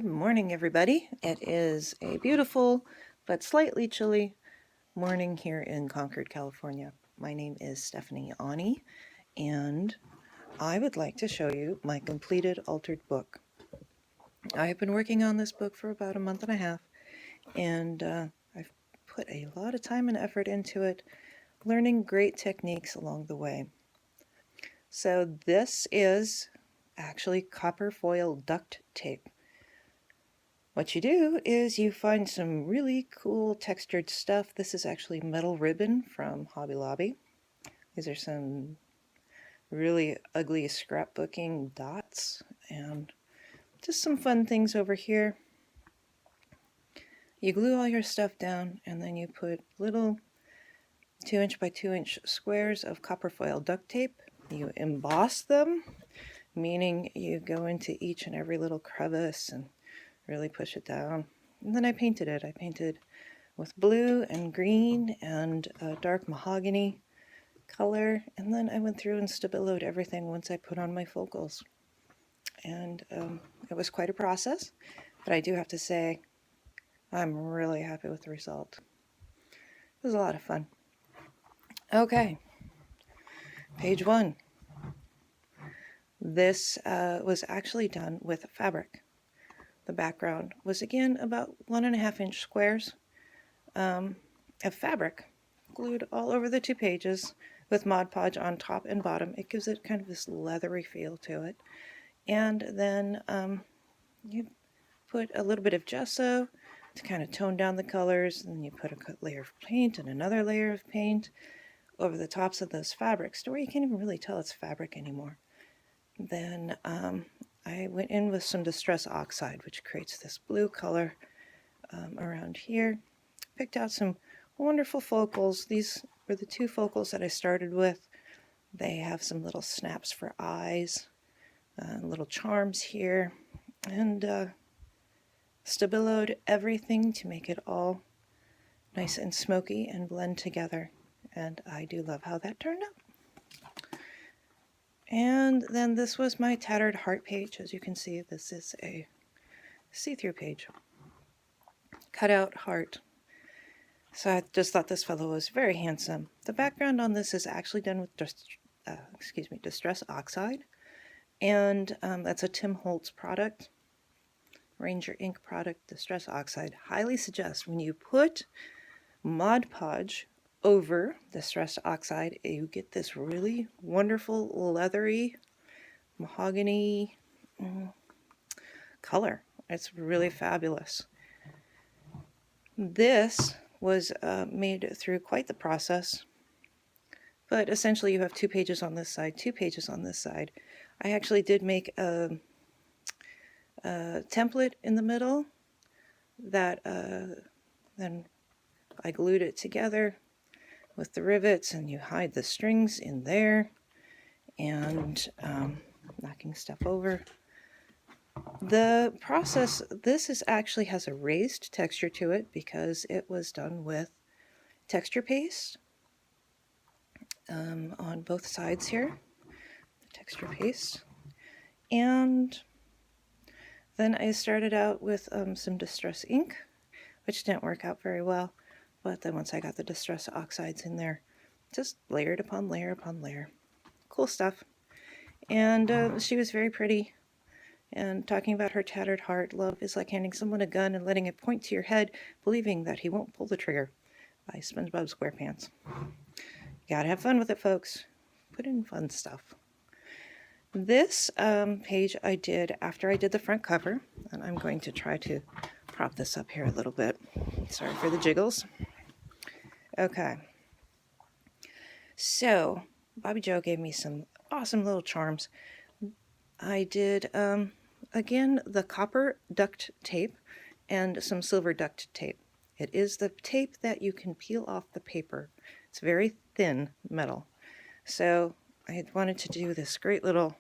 Good morning, everybody. It is a beautiful but slightly chilly morning here in Concord, California. My name is Stephanie Ani, and I would like to show you my completed altered book. I have been working on this book for about a month and a half, and I've put a lot of time and effort into it, learning great techniques along the way. So this is actually copper foil duct tape. What you do is you find some really cool textured stuff. This is actually metal ribbon from Hobby Lobby. These are some really ugly scrapbooking dots and just some fun things over here. You glue all your stuff down and then you put little 2" by 2" squares of copper foil duct tape. You emboss them, meaning you go into each and every little crevice and really push it down. And then I painted it. I painted with blue and green and a dark mahogany color, and then I went through and stabiloed everything once I put on my focals. And it was quite a process, but I do have to say I'm really happy with the result. It was a lot of fun. Okay, page 1. This was actually done with fabric. The background was again about 1.5" squares of fabric glued all over the 2 pages with Mod Podge on top and bottom. It gives it kind of this leathery feel to it. And then you put a little bit of gesso to kind of tone down the colors, and then you put a layer of paint and another layer of paint over the tops of those fabrics to where you can't even really tell it's fabric anymore. Then I went in with some Distress Oxide, which creates this blue color around here. Picked out some wonderful focals. These were the 2 focals that I started with. They have some little snaps for eyes, little charms here, and stabiloed everything to make it all nice and smoky and blend together. And I do love how that turned out. And then this was my tattered heart page. As you can see, this is a see-through page. Cutout heart. So I just thought this fellow was very handsome. The background on this is actually done with Distress Oxide. And that's a Tim Holtz product. Ranger Ink product, Distress Oxide. Highly suggest when you put Mod Podge over Distress Oxide, you get this really wonderful leathery mahogany color. It's really fabulous. This was made through quite the process, but essentially you have 2 pages on this side, 2 pages on this side. I actually did make a template in the middle that then I glued it together with the rivets, and you hide the strings in there, and knocking stuff over. The process, this actually has a raised texture to it because it was done with texture paste on both sides here, the texture paste. And then I started out with some Distress ink, which didn't work out very well. But then once I got the Distress Oxides in there, just layered upon layer upon layer. Cool stuff. And she was very pretty. And talking about her tattered heart, love is like handing someone a gun and letting it point to your head, believing that he won't pull the trigger. By SpongeBob SquarePants. You gotta have fun with it, folks. Put in fun stuff. This page I did after I did the front cover, and I'm going to try to prop this up here a little bit. Sorry for the jiggles. Okay, so Bobby Joe gave me some awesome little charms. I did, again, the copper duct tape and some silver duct tape. It is the tape that you can peel off the paper. It's very thin metal. So I had wanted to do this great little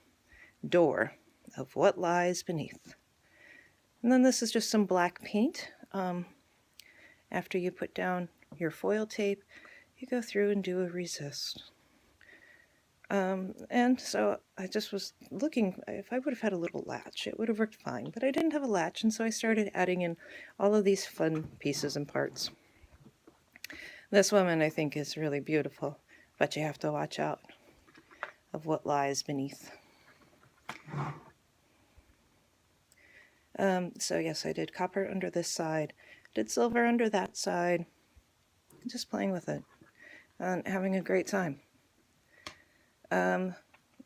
door of what lies beneath. And then this is just some black paint. After you put down your foil tape, you go through and do a resist. And so I just was looking, if I would have had a little latch, it would have worked fine, but I didn't have a latch, and so I started adding in all of these fun pieces and parts. This woman, I think, is really beautiful, but you have to watch out of what lies beneath. So yes, I did copper under this side, did silver under that side, just playing with it and having a great time.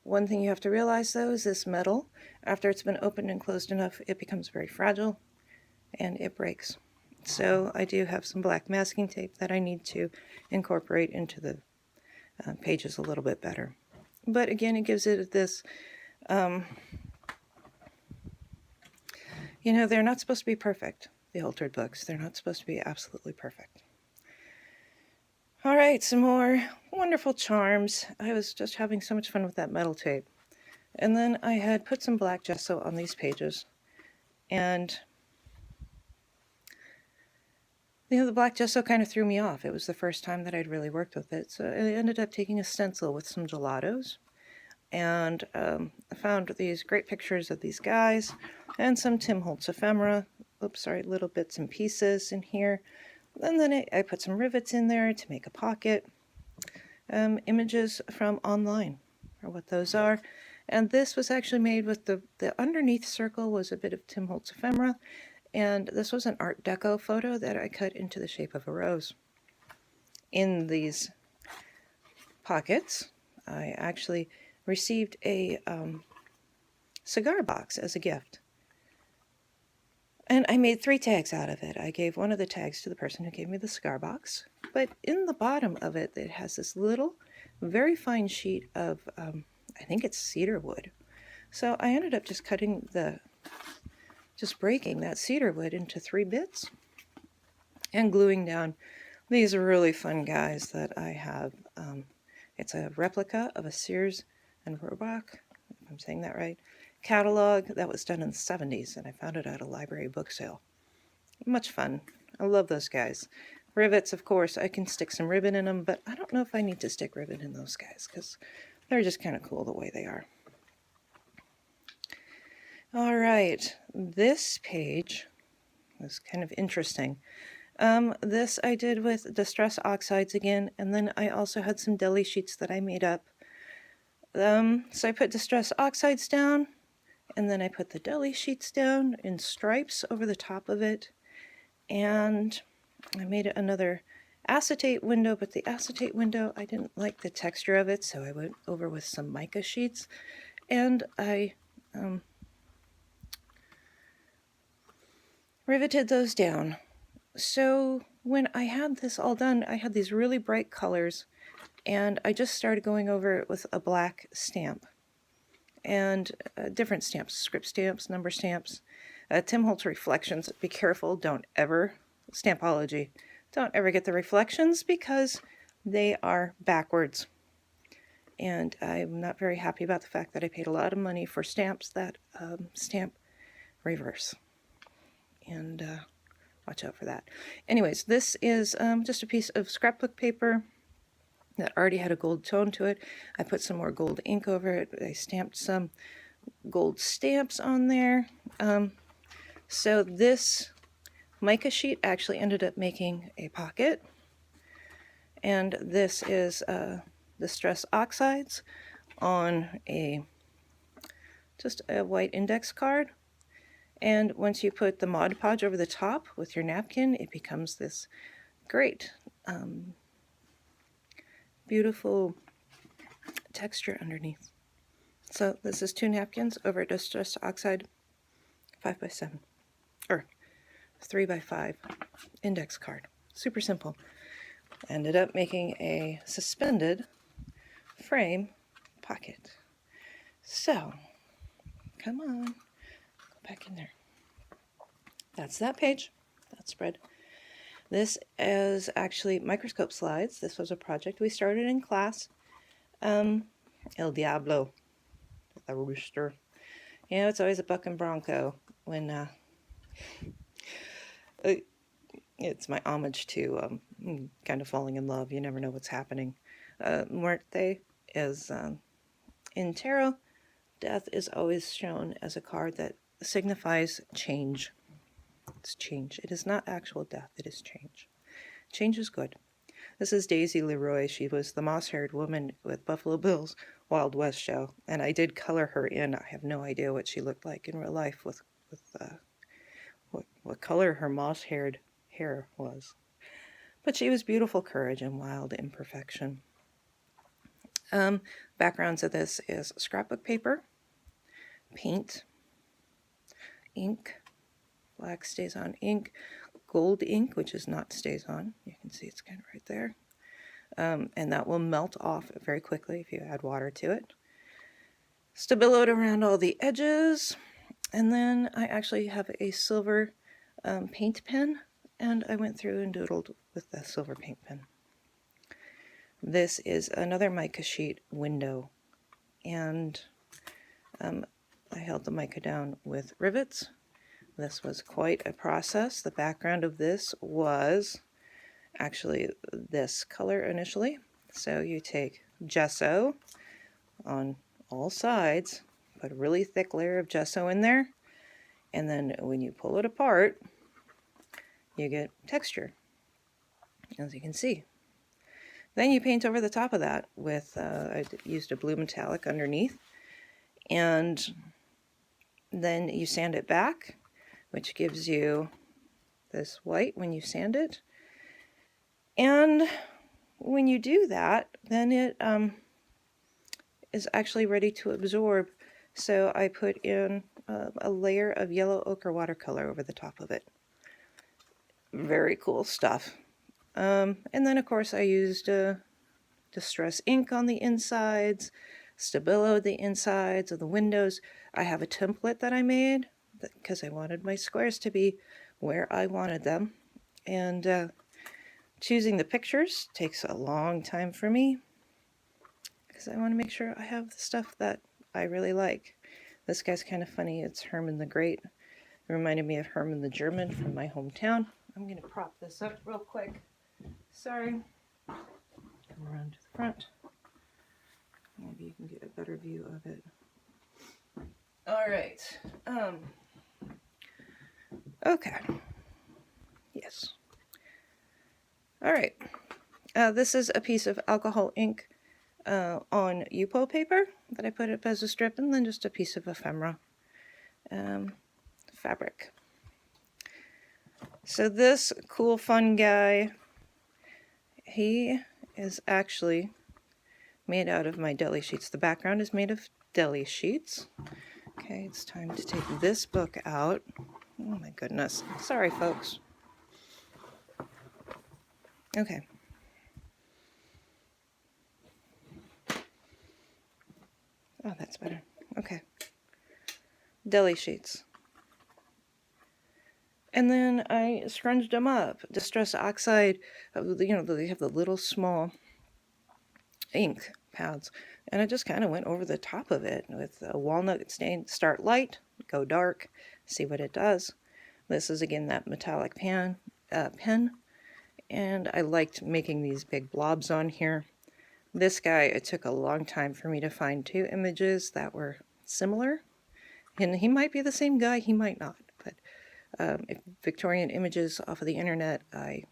One thing you have to realize, though, is this metal, after it's been opened and closed enough, it becomes very fragile and it breaks. So I do have some black masking tape that I need to incorporate into the pages a little bit better. But again, it gives it this, you know, they're not supposed to be perfect, the altered books. They're not supposed to be absolutely perfect. All right, some more wonderful charms. I was just having so much fun with that metal tape. And then I had put some black gesso on these pages. And, you know, the black gesso kind of threw me off. It was the first time that I'd really worked with it. So I ended up taking a stencil with some gelatos. And I found these great pictures of these guys and some Tim Holtz ephemera. Oops, sorry, little bits and pieces in here. And then I put some rivets in there to make a pocket. Images from online are what those are. And this was actually made with the underneath circle was a bit of Tim Holtz ephemera. And this was an Art Deco photo that I cut into the shape of a rose. In these pockets, I actually received a cigar box as a gift. And I made 3 tags out of it. I gave one of the tags to the person who gave me the cigar box. But in the bottom of it, it has this little, very fine sheet of, I think it's cedar wood. So I ended up just breaking that cedar wood into 3 bits and gluing down these really fun guys that I have. It's a replica of a Sears and Roebuck, if I'm saying that right, catalog that was done in the 70s, and I found it at a library book sale. Much fun. I love those guys. Rivets, of course, I can stick some ribbon in them, but I don't know if I need to stick ribbon in those guys because they're just kind of cool the way they are. All right, this page was kind of interesting. This I did with Distress Oxides again, and then I also had some deli sheets that I made up. So I put Distress Oxides down, and then I put the deli sheets down in stripes over the top of it, and I made another acetate window, but the acetate window, I didn't like the texture of it, so I went over with some mica sheets, and I riveted those down. So when I had this all done, I had these really bright colors, and I just started going over it with a black stamp. And different stamps, script stamps, number stamps, Tim Holtz reflections. Be careful, don't ever, Stampology, don't ever get the reflections because they are backwards. And I'm not very happy about the fact that I paid a lot of money for stamps that stamp reverse. And watch out for that. Anyways, this is just a piece of scrapbook paper that already had a gold tone to it. I put some more gold ink over it. I stamped some gold stamps on there. So this mica sheet actually ended up making a pocket. And this is Distress Oxides on just a white index card. And once you put the Mod Podge over the top with your napkin, it becomes this great beautiful texture underneath. So this is 2 napkins over a Distress Oxide 5x7 or 3x5 index card. Super simple. Ended up making a suspended frame pocket. So come on, go back in there. That's that page, that spread. This is actually microscope slides. This was a project we started in class. El Diablo, the rooster. You know, it's always a buck and bronco when it's my homage to kind of falling in love. You never know what's happening. Muerte is In tarot, death is always shown as a card that signifies change. It's change. It is not actual death, it is change. Change is good. This is Daisy Leroy. She was the moss-haired woman with Buffalo Bill's Wild West show, and I did color her in. I have no idea what she looked like in real life with what color her moss-haired hair was. But she was beautiful courage and wild imperfection. Backgrounds of this is scrapbook paper, paint, ink, black stays on ink, gold ink, which is not stays on. You can see it's kind of right there. And that will melt off very quickly if you add water to it. Stabilo around all the edges. And then I actually have a silver paint pen, and I went through and doodled with the silver paint pen. This is another mica sheet window, and I held the mica down with rivets. This was quite a process. The background of this was actually this color initially. So you take gesso on all sides, put a really thick layer of gesso in there, and then when you pull it apart, you get texture, as you can see. Then you paint over the top of that with, I used a blue metallic underneath, and then you sand it back, which gives you this white when you sand it. And when you do that, then it is actually ready to absorb. So I put in a layer of yellow ochre watercolor over the top of it. Very cool stuff. And then, of course, I used distress ink on the insides, Stabilo the insides of the windows. I have a template that I made because I wanted my squares to be where I wanted them. And choosing the pictures takes a long time for me because I want to make sure I have the stuff that I really like. This guy's kind of funny. It's Herman the Great. It reminded me of Herman the German from my hometown. I'm going to prop this up real quick. Sorry. Come around to the front. Maybe you can get a better view of it. All right. Okay. Yes. All right. This is a piece of alcohol ink on Yupo paper that I put up as a strip, and then just a piece of ephemera fabric. So this cool, fun guy, he is actually made out of my deli sheets. The background is made of deli sheets. Okay, it's time to take this book out. Oh my goodness. Sorry, folks. Okay. Oh, that's better. Okay. Deli sheets. And then I scrunched them up. Distress oxide, you know, they have the little small ink pads. And I just kind of went over the top of it with a walnut stain. Start light, go dark, see what it does. This is, again, that metallic pen. And I liked making these big blobs on here. This guy, it took a long time for me to find two images that were similar. And he might be the same guy, he might not. But Victorian images off of the internet, I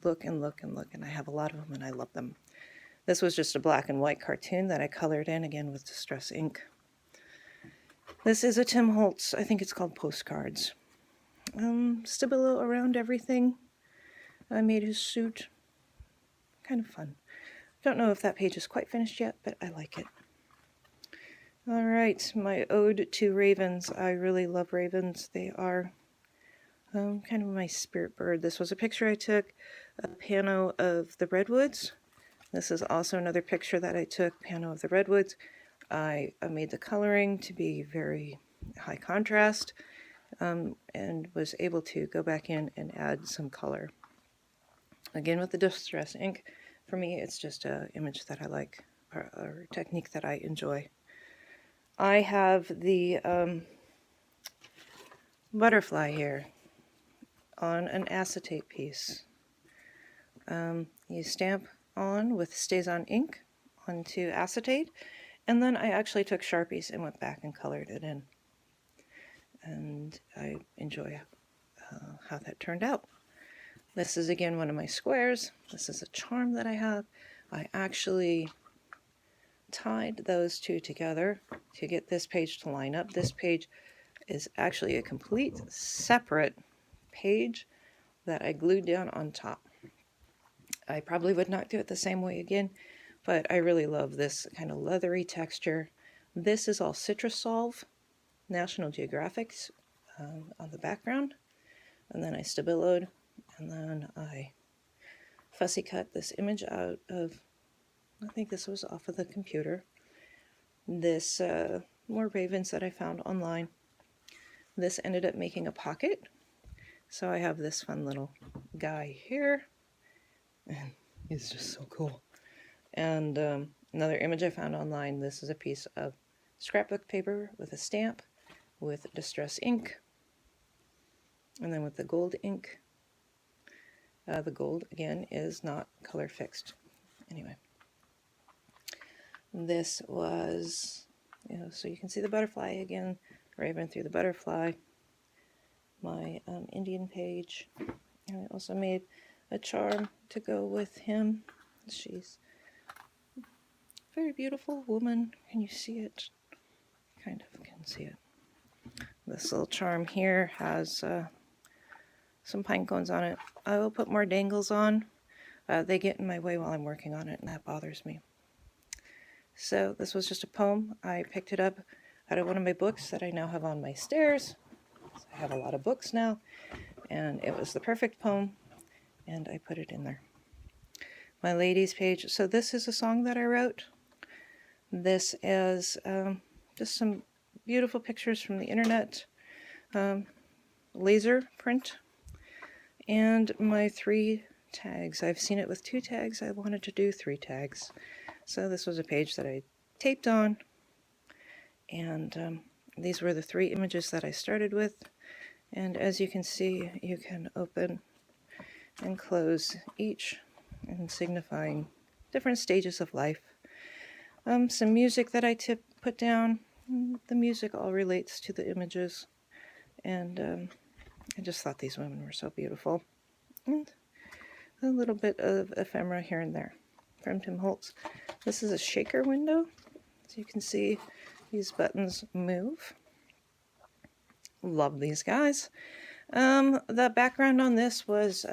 look and look and look, and I have a lot of them, and I love them. This was just a black and white cartoon that I colored in, again, with distress ink. This is a Tim Holtz, I think it's called Postcards. Stabilo around everything. I made his suit. Kind of fun. Don't know if that page is quite finished yet, but I like it. All right, my ode to ravens. I really love ravens. They are kind of my spirit bird. This was a picture I took, a pano of the redwoods. This is also another picture that I took, pano of the redwoods. I made the coloring to be very high contrast and was able to go back in and add some color. Again, with the distress ink, for me, it's just an image that I like, or technique that I enjoy. I have the butterfly here on an acetate piece. You stamp on with Stays On ink onto acetate, And then I actually took Sharpies and went back and colored it in. And I enjoy how that turned out. This is again one of my squares. This is a charm that I have. I actually tied those two together to get this page to line up. This page is actually a complete separate page that I glued down on top. I probably would not do it the same way again, but I really love this kind of leathery texture. This is all Citrus Solve, National Geographic's on the background. And then I stabiloed, and then I fussy cut this image out of, I think this was off of the computer. This more ravens that I found online. This ended up making a pocket. So I have this fun little guy here. And he's just so cool. And another image I found online. This is a piece of scrapbook paper with a stamp with distress ink. And then with the gold ink. The gold, again, is not color fixed. Anyway. This was, so you can see the butterfly again. Raven through the butterfly. My Indian page. And I also made a charm to go with him. She's a very beautiful woman. Can you see it? Kind of can see it. This little charm here has some pine cones on it. I will put more dangles on. They get in my way while I'm working on it, and that bothers me. So this was just a poem. I picked it up out of one of my books that I now have on my stairs. So I have a lot of books now, and it was the perfect poem, and I put it in there. My ladies page. So this is a song that I wrote. This is just some beautiful pictures from the internet, laser print, and my 3 tags. I've seen it with 2 tags. I wanted to do 3 tags. So this was a page that I taped on, and these were the 3 images that I started with. And as you can see, you can open and close each, and signifying different stages of life. Some music that I put down. The music all relates to the images, and I just thought these women were so beautiful. And a little bit of ephemera here and there from Tim Holtz. This is a shaker window. So you can see these buttons move. Love these guys. The background on this was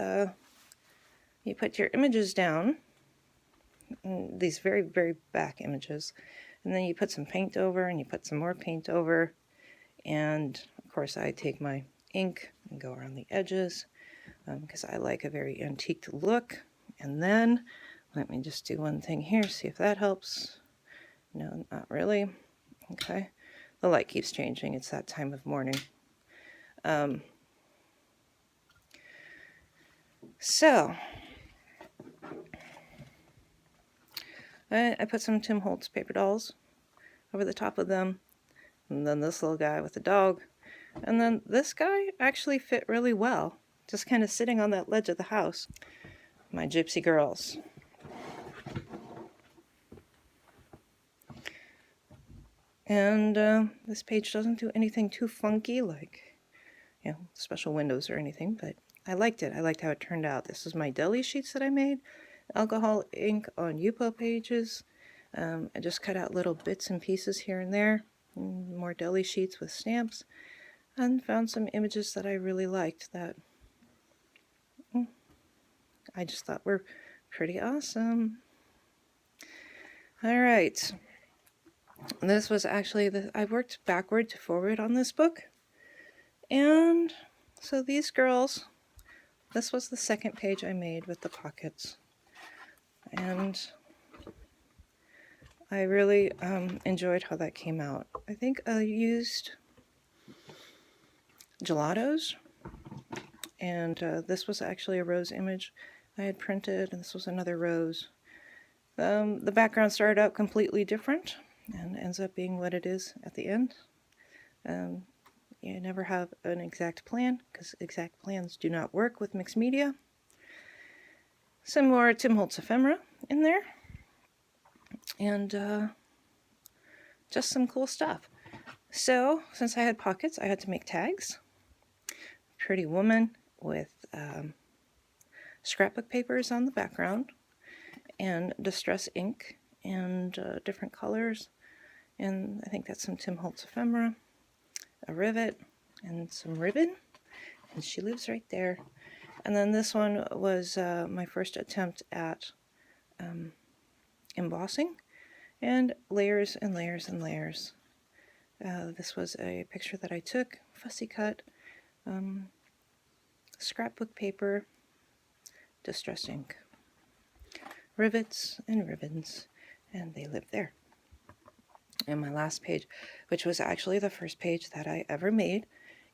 you put your images down, these very, very back images, and then you put some paint over, and you put some more paint over, and of course I take my ink and go around the edges because I like a very antiqued look. And then let me just do one thing here, see if that helps. No, not really. Okay, the light keeps changing. It's that time of morning. So I put some Tim Holtz paper dolls over the top of them, and then this little guy with the dog, and then this guy actually fit really well, just kind of sitting on that ledge of the house. My gypsy girls. And this page doesn't do anything too funky, like, special windows or anything, but I liked it. I liked how it turned out. This is my deli sheets that I made. Alcohol ink on Yupo pages. I just cut out little bits and pieces here and there. And more deli sheets with stamps. And found some images that I really liked that I just thought were pretty awesome. Alright. This was actually, I worked backward to forward on this book. And so these girls, this was the second page I made with the pockets. And I really enjoyed how that came out. I think I used gelatos, and this was actually a rose image I had printed, and this was another rose. The background started out completely different and ends up being what it is at the end. You never have an exact plan, because exact plans do not work with mixed media. Some more Tim Holtz ephemera in there. And just some cool stuff. So since I had pockets, I had to make tags. Pretty woman with scrapbook papers on the background and distress ink and different colors. And I think that's some Tim Holtz ephemera, a rivet, and some ribbon. And she lives right there. And then this one was my first attempt at embossing, and layers and layers and layers. This was a picture that I took, fussy cut, scrapbook paper, distress ink, rivets and ribbons, and they live there. And my last page, which was actually the first page that I ever made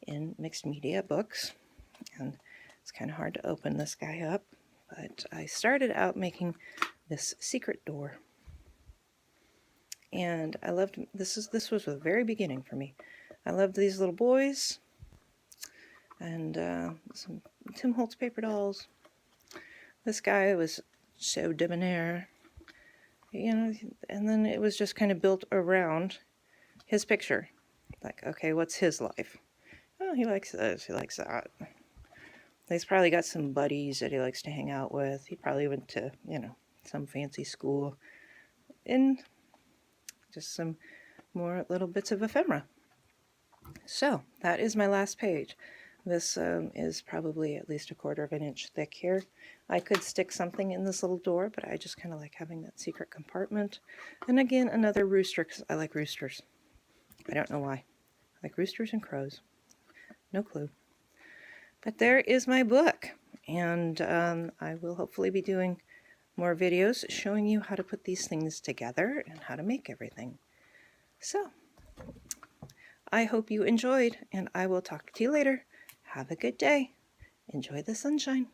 in mixed media books, and it's kind of hard to open this guy up, but I started out making this secret door. And I loved, this was the very beginning for me. I loved these little boys and some Tim Holtz paper dolls. This guy was so debonair, you know, and then it was just kind of built around his picture. Like, okay, what's his life? Oh, he likes this, he likes that. He's probably got some buddies that he likes to hang out with. He probably went to, you know, some fancy school. And just some more little bits of ephemera. So that is my last page. This is probably at least 1/4 of an inch thick here. I could stick something in this little door, but I just kind of like having that secret compartment. And again, another rooster, because I like roosters. I don't know why. I like roosters and crows. No clue. But there is my book, and I will hopefully be doing more videos showing you how to put these things together and how to make everything. So, I hope you enjoyed, and I will talk to you later. Have a good day. Enjoy the sunshine.